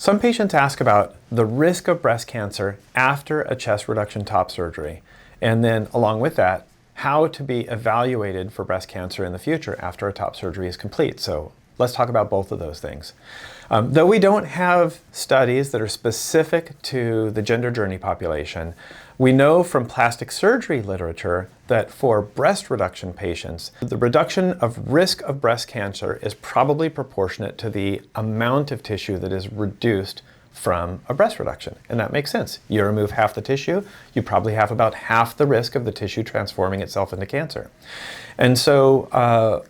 Some patients ask about the risk of breast cancer after a chest reduction top surgery, and then along with that, how to be evaluated for breast cancer in the future after a top surgery is complete. So let's talk about both of those things. Though we don't have studies that are specific to the gender journey population, we know from plastic surgery literature that for breast reduction patients, the reduction of risk of breast cancer is probably proportionate to the amount of tissue that is reduced from a breast reduction. And that makes sense. You remove half the tissue, you probably have about half the risk of the tissue transforming itself into cancer. And so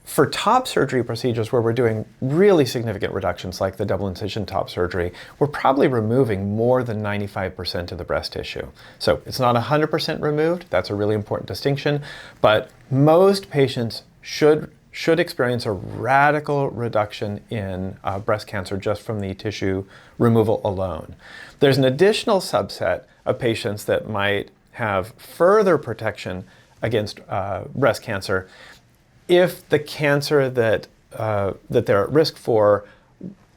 for top surgery procedures where we're doing really significant reductions like the double incision top surgery, we're probably removing more than 95% of the breast tissue. So it's not 100% removed, that's a really important distinction, but most patients should experience a radical reduction in breast cancer just from the tissue removal alone. There's an additional subset of patients that might have further protection against breast cancer if the cancer that they're at risk for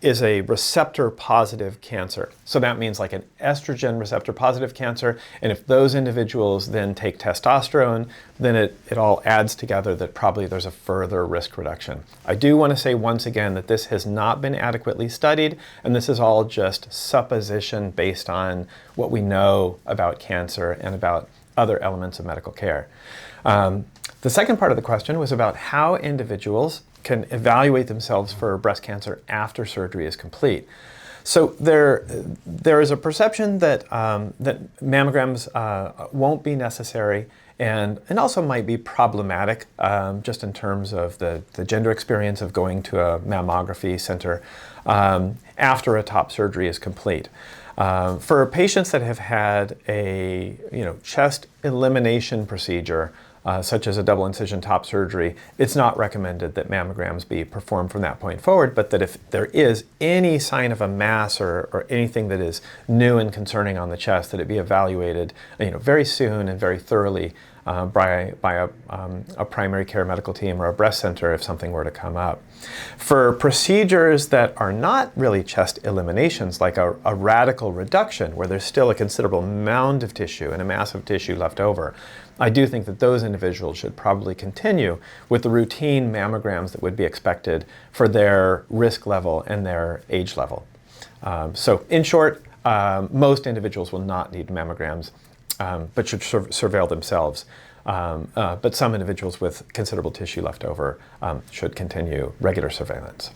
is a receptor positive cancer. So that means like an estrogen receptor positive cancer, and if those individuals then take testosterone, then it all adds together that probably there's a further risk reduction. I do want to say once again that this has not been adequately studied, and this is all just supposition based on what we know about cancer and about other elements of medical care. The second part of the question was about how individuals can evaluate themselves for breast cancer after surgery is complete. So there is a perception that mammograms won't be necessary and also might be problematic just in terms of the gender experience of going to a mammography center after a top surgery is complete. For patients that have had a chest elimination procedure, such as a double incision top surgery, it's not recommended that mammograms be performed from that point forward, but that if there is any sign of a mass or anything that is new and concerning on the chest, that it be evaluated very soon and very thoroughly by a primary care medical team or a breast center if something were to come up. For procedures that are not really chest eliminations, like a radical reduction where there's still a considerable mound of tissue and a mass of tissue left over, I do think that those individuals should probably continue with the routine mammograms that would be expected for their risk level and their age level. So in short, most individuals will not need mammograms, but should surveil themselves. But some individuals with considerable tissue left over should continue regular surveillance.